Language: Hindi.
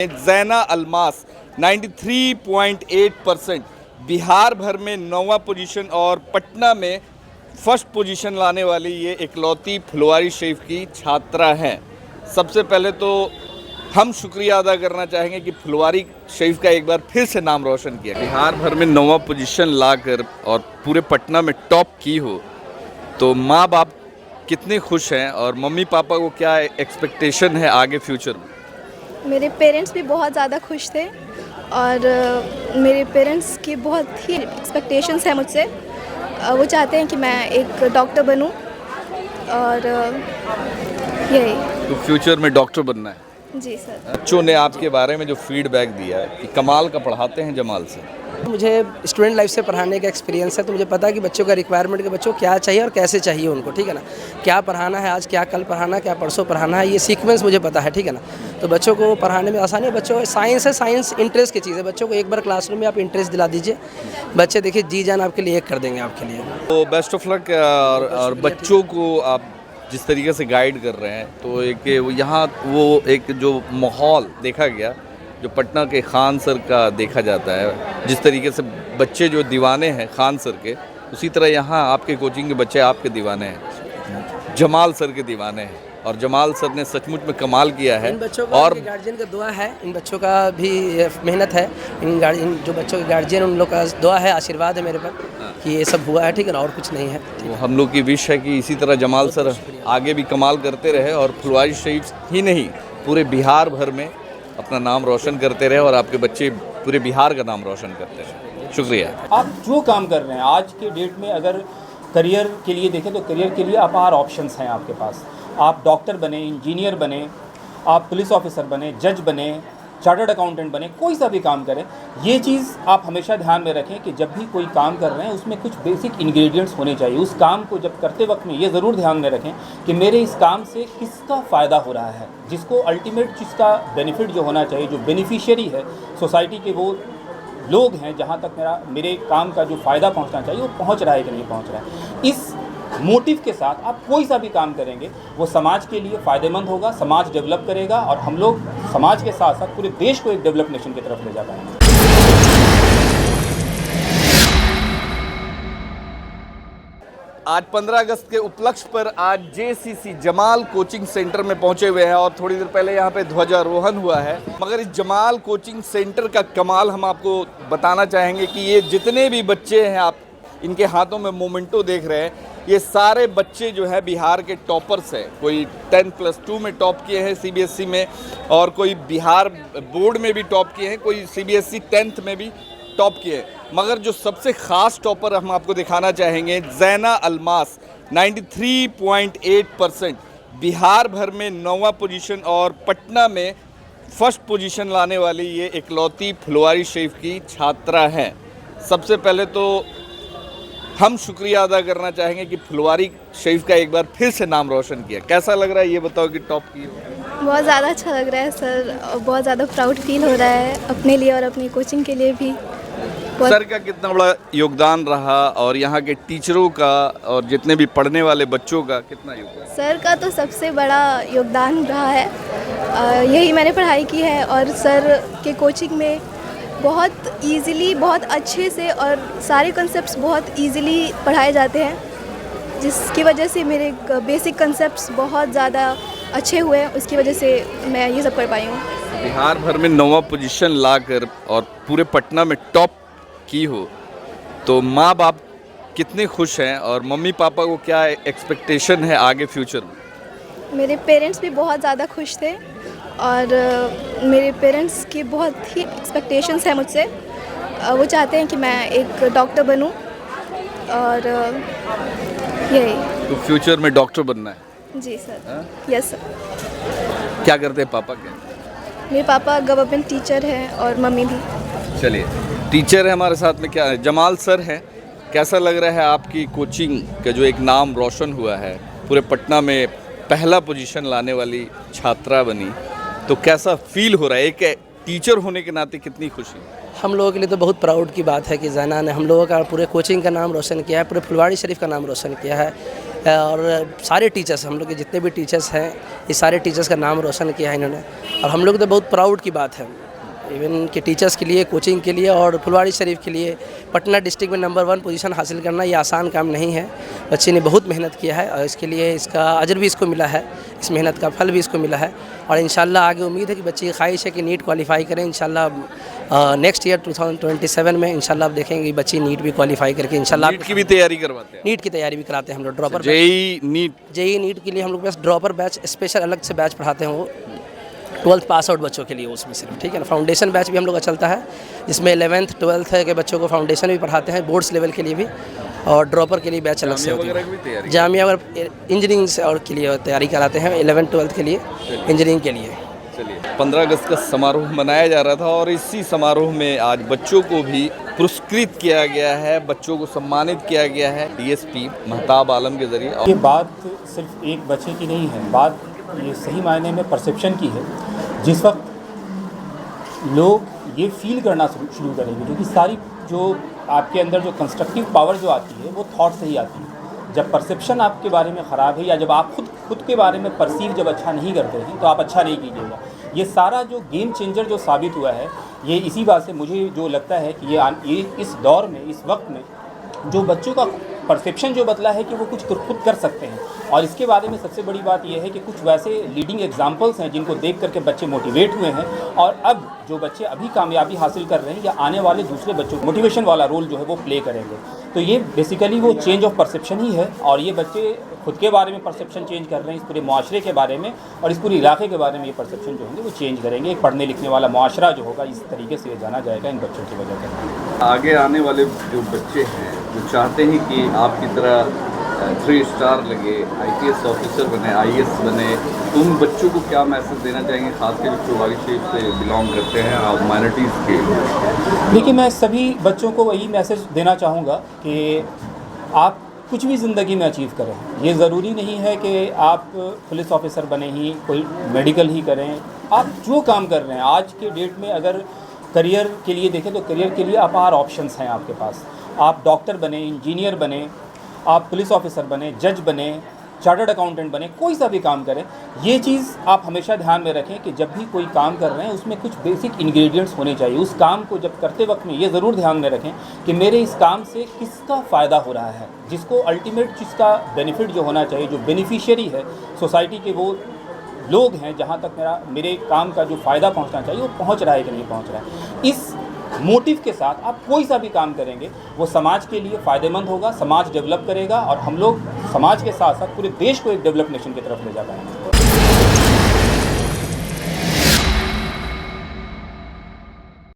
ज़ैना अलमास 93.8% बिहार भर में 9वां पोजीशन और पटना में फर्स्ट पोजीशन लाने वाली ये इकलौती फुलवारी शरीफ की छात्रा हैं। सबसे पहले तो हम शुक्रिया अदा करना चाहेंगे कि फुलवारी शरीफ का एक बार फिर से नाम रोशन किया। बिहार भर में 9वां पोजीशन लाकर और पूरे पटना में टॉप की हो तो माँ बाप कितने खुश हैं और मम्मी पापा को क्या एक्सपेक्टेशन है आगे फ्यूचर में? मेरे पेरेंट्स भी बहुत ज़्यादा खुश थे और मेरे पेरेंट्स की बहुत ही एक्सपेक्टेशंस हैं मुझसे। वो चाहते हैं कि मैं एक डॉक्टर बनूं और यही। तो फ्यूचर में डॉक्टर बनना है? जी सर। बच्चों ने आपके बारे में जो फीडबैक दिया है कि कमाल का पढ़ाते हैं जमाल से। मुझे स्टूडेंट लाइफ से पढ़ाने का एक्सपीरियंस है तो मुझे पता है कि बच्चों का रिक्वायरमेंट के बच्चों को क्या चाहिए और कैसे चाहिए उनको, ठीक है ना। क्या पढ़ाना है आज, क्या कल पढ़ाना, क्या परसों पढ़ाना है, ये सीक्वेंस मुझे पता है, ठीक है ना। तो बच्चों को पढ़ाने में आसानी है। बच्चों को साइंस है, साइंस इंटरेस्ट की चीज़ है। बच्चों को एक बार क्लासरूम में आप इंटरेस्ट दिला दीजिए, बच्चे देखिए जी जान आपके लिए एक कर देंगे आपके लिए। तो बेस्ट ऑफ लक। और बच्चों को आप जिस तरीके से गाइड कर रहे हैं तो एक यहाँ वो एक जो माहौल देखा गया जो पटना के खान सर का देखा जाता है, जिस तरीके से बच्चे जो दीवाने हैं खान सर के, उसी तरह यहाँ आपके कोचिंग के बच्चे आपके दीवाने हैं, जमाल सर के दीवाने हैं। और जमाल सर ने सचमुच में कमाल किया है। इन बच्चों का और गार्जियन का दुआ है, इन बच्चों का भी मेहनत है, इन जो बच्चों के गार्जियन उन लोग का दुआ है, आशीर्वाद है मेरे पर कि ये सब हुआ है, ठीक है ना, और कुछ नहीं है। तो हम लोग की विश है कि इसी तरह जमाल सर आगे भी कमाल करते रहे और फुलवारी शरीफ ही नहीं पूरे बिहार भर में अपना नाम रोशन करते रहे और आपके बच्चे पूरे बिहार का नाम रोशन करते रहे। शुक्रिया। आप जो काम कर रहे हैं आज के डेट में, अगर करियर के लिए देखें तो करियर के लिए अपार ऑप्शंस हैं आपके पास। आप डॉक्टर बने, इंजीनियर बने, आप पुलिस ऑफिसर बने, जज बने, चार्टर्ड अकाउंटेंट बने, कोई सा भी काम करें, ये चीज़ आप हमेशा ध्यान में रखें कि जब भी कोई काम कर रहे हैं उसमें कुछ बेसिक इंग्रेडिएंट्स होने चाहिए। उस काम को जब करते वक्त में ये ज़रूर ध्यान में रखें कि मेरे इस काम से किसका फ़ायदा हो रहा है, जिसको अल्टीमेट जिसका बेनिफिट जो होना चाहिए, जो बेनिफिशियरी है सोसाइटी के वो लोग हैं, जहाँ तक मेरे काम का जो फ़ायदा पहुँचना चाहिए वो पहुँच रहा है कि नहीं पहुँच रहा है। इस मोटिव के साथ आप कोई सा भी काम करेंगे वो समाज के लिए फ़ायदेमंद होगा, समाज डेवलप करेगा और हम लोग समाज के साथ साथ पूरे देश को एक डेवलप नेशन की तरफ ले जा पाएंगे। आज 15 अगस्त के उपलक्ष्य पर आज जेसीसी जमाल कोचिंग सेंटर में पहुंचे हुए हैं और थोड़ी देर पहले यहां पे ध्वजारोहण हुआ है। मगर इस जमाल कोचिंग सेंटर का कमाल हम आपको बताना चाहेंगे कि ये जितने भी बच्चे हैं, आप इनके हाथों में मोमेंटो देख रहे हैं, ये सारे बच्चे जो है बिहार के टॉपर्स हैं। कोई 10+2 में टॉप किए हैं सीबीएसई में, और कोई बिहार बोर्ड में भी टॉप किए हैं, कोई सीबीएसई 10th में भी टॉप किए हैं। मगर जो सबसे ख़ास टॉपर हम आपको दिखाना चाहेंगे, ज़ैना अलमास 93.8% बिहार भर में 9वां पोजीशन और पटना में फर्स्ट पोजीशन लाने वाली ये इकलौती फुलवारी शरीफ की छात्रा हैं। सबसे पहले तो हम शुक्रिया अदा करना चाहेंगे कि फुलवारी शरीफ का एक बार फिर से नाम रोशन किया। कैसा लग रहा है ये बताओ कि टॉप की हो? बहुत ज़्यादा अच्छा लग रहा है सर, बहुत ज़्यादा प्राउड फील हो रहा है अपने लिए और अपनी कोचिंग के लिए भी। सर का कितना बड़ा योगदान रहा और यहाँ के टीचरों का और जितने भी पढ़ने वाले बच्चों का कितना योगदान? सर का तो सबसे बड़ा योगदान रहा है। यही मैंने पढ़ाई की है और सर के कोचिंग में बहुत इजीली, बहुत अच्छे से और सारे कॉन्सेप्ट्स बहुत इजीली पढ़ाए जाते हैं, जिसकी वजह से मेरे बेसिक कॉन्सेप्ट्स बहुत ज़्यादा अच्छे हुए हैं। उसकी वजह से मैं ये सब कर पाई हूँ। बिहार भर में 9वां पोजीशन लाकर और पूरे पटना में टॉप की हो तो माँ बाप कितने खुश हैं और मम्मी पापा को क्या एक्सपेक्टेशन है आगे फ्यूचर में? मेरे पेरेंट्स भी बहुत ज़्यादा खुश थे और मेरे पेरेंट्स की बहुत ही एक्सपेक्टेशंस हैं मुझसे। वो चाहते हैं कि मैं एक डॉक्टर बनूं और यही। तो फ्यूचर में डॉक्टर बनना है? जी सर। Yes sir. क्या करते हैं पापा? क्या मेरे पापा गवर्नमेंट टीचर हैं और मम्मी भी। चलिए, टीचर है हमारे साथ में, क्या है, जमाल सर हैं। कैसा लग रहा है आपकी कोचिंग का जो एक नाम रोशन हुआ है, पूरे पटना में पहला पोजीशन लाने वाली छात्रा बनी, तो कैसा फील हो रहा है? एक टीचर होने के नाते कितनी खुशी? हम लोगों के लिए तो बहुत प्राउड की बात है कि ज़ैना ने हम लोगों का पूरे कोचिंग का नाम रोशन किया है, पूरे फुलवारी शरीफ का नाम रोशन किया है। और सारे टीचर्स, हम लोग के जितने भी टीचर्स हैं, ये सारे टीचर्स का नाम रोशन किया है इन्होंने। और हम लोग तो बहुत प्राउड की बात है इवन के टीचर्स के लिए, कोचिंग के लिए और फुलवाड़ी शरीफ के लिए पटना डिस्ट्रिक्ट में नंबर 1 पोजीशन हासिल करना ये आसान काम नहीं है। बच्चे ने बहुत मेहनत किया है और इसके लिए इसका अजर भी इसको मिला है, इस मेहनत का फल भी इसको मिला है। और इंशाल्लाह आगे उम्मीद है कि बच्चे की ख्वाहिश है कि नीट क्वालिफाई करें। इंशाल्लाह नेक्स्ट ईयर 2027 में इंशाल्लाह आप देखेंगे कि बच्चे नीट भी क्वालिफाई करके इंशाल्लाह नीट की भी तैयारी करवाते हैं? नीट की तैयारी भी कराते हैं हम लोग। ड्रॉपर जेई नीट के लिए हम लोग बस ड्रॉपर बैच स्पेशल अलग से बैच पढ़ाते हैं, वो 12th पास आउट बच्चों के लिए उसमें सिर्फ, ठीक है ना। फाउंडेशन बैच भी हम लोग का चलता है जिसमें 11th 12th के बच्चों को फाउंडेशन भी पढ़ाते हैं, बोर्ड्स लेवल के लिए भी, और ड्रॉपर के लिए बैच अलग से होती है। जामिया वगैरह इंजीनियरिंग से और के लिए तैयारी कराते हैं 11th 12th के लिए, इंजीनियरिंग के लिए। चलिए, 15 अगस्त का समारोह मनाया जा रहा था और इसी समारोह में आज बच्चों को भी पुरस्कृत किया गया है, बच्चों को सम्मानित किया गया है डीएसपी महताब आलम के जरिए। ये बात सिर्फ एक बच्चे की नहीं है, बात ये सही मायने में परसेप्शन की है। जिस वक्त लोग ये फील करना शुरू करेंगे, क्योंकि सारी जो आपके अंदर जो कंस्ट्रक्टिव पावर जो आती है वो थॉट से ही आती है। जब परसेप्शन आपके बारे में ख़राब है या जब आप खुद के बारे में परसीव जब अच्छा नहीं करते हैं तो आप अच्छा नहीं कीजिएगा। ये सारा जो गेम चेंजर जो साबित हुआ है, ये इसी बात से मुझे जो लगता है कि ये इस दौर में, इस वक्त में जो बच्चों का परसेप्शन जो बदला है कि वो कुछ खुद कर सकते हैं। और इसके बारे में सबसे बड़ी बात यह है कि कुछ वैसे लीडिंग एग्जाम्पल्स हैं जिनको देख करके बच्चे मोटिवेट हुए हैं, और अब जो बच्चे अभी कामयाबी हासिल कर रहे हैं या आने वाले दूसरे बच्चों को मोटिवेशन वाला रोल जो है वो प्ले करेंगे। तो ये बेसिकली वो चेंज ऑफ परसेप्शन ही है, और ये बच्चे खुद के बारे में परसेप्शन चेंज कर रहे हैं, इस पूरे मुआशरे के बारे में और इस पूरे इलाके के बारे में ये परसेप्शन जो होंगे वो चेंज करेंगे। एक पढ़ने लिखने वाला मुआशरा जो होगा इस तरीके से जाना जाएगा इन बच्चों की वजह से। आगे आने वाले जो बच्चे हैं जो चाहते हैं कि आपकी तरह 3 स्टार लगे, IPS ऑफिसर बने, IAS बने, तो उन बच्चों को क्या मैसेज देना चाहेंगे, खासकर जो फुलवाड़ी शरीफ से बिलोंग करते हैं और माइनॉरिटीज़ के? देखिए, मैं सभी बच्चों को वही मैसेज देना चाहूँगा कि आप कुछ भी ज़िंदगी में अचीव करें। ये ज़रूरी नहीं है कि आप पुलिस ऑफिसर बने ही, कोई मेडिकल ही करें। आप जो काम कर रहे हैं आज के डेट में, अगर करियर के लिए देखें तो करियर के लिए अपार ऑप्शंस हैं आपके पास। आप डॉक्टर बने, इंजीनियर बने, आप पुलिस ऑफिसर बने, जज बने, चार्टर्ड अकाउंटेंट बने, कोई सा भी काम करें। ये चीज़ आप हमेशा ध्यान में रखें कि जब भी कोई काम कर रहे हैं उसमें कुछ बेसिक इंग्रेडिएंट्स होने चाहिए। उस काम को जब करते वक्त में ये ज़रूर ध्यान में रखें कि मेरे इस काम से किसका फ़ायदा हो रहा है, जिसको अल्टीमेट जिसका बेनिफिट जो होना चाहिए, जो बेनिफिशियरी है सोसाइटी के, वो लोग हैं जहाँ तक मेरे काम का जो फ़ायदा पहुँचना चाहिए वो पहुँच रहा है कि नहीं पहुँच रहा है। इस मोटिव के साथ आप कोई सा भी काम करेंगे वो समाज के लिए फ़ायदेमंद होगा, समाज डेवलप करेगा और हम लोग समाज के साथ साथ पूरे देश को एक डेवलप नेशन की तरफ ले जा पाएंगे।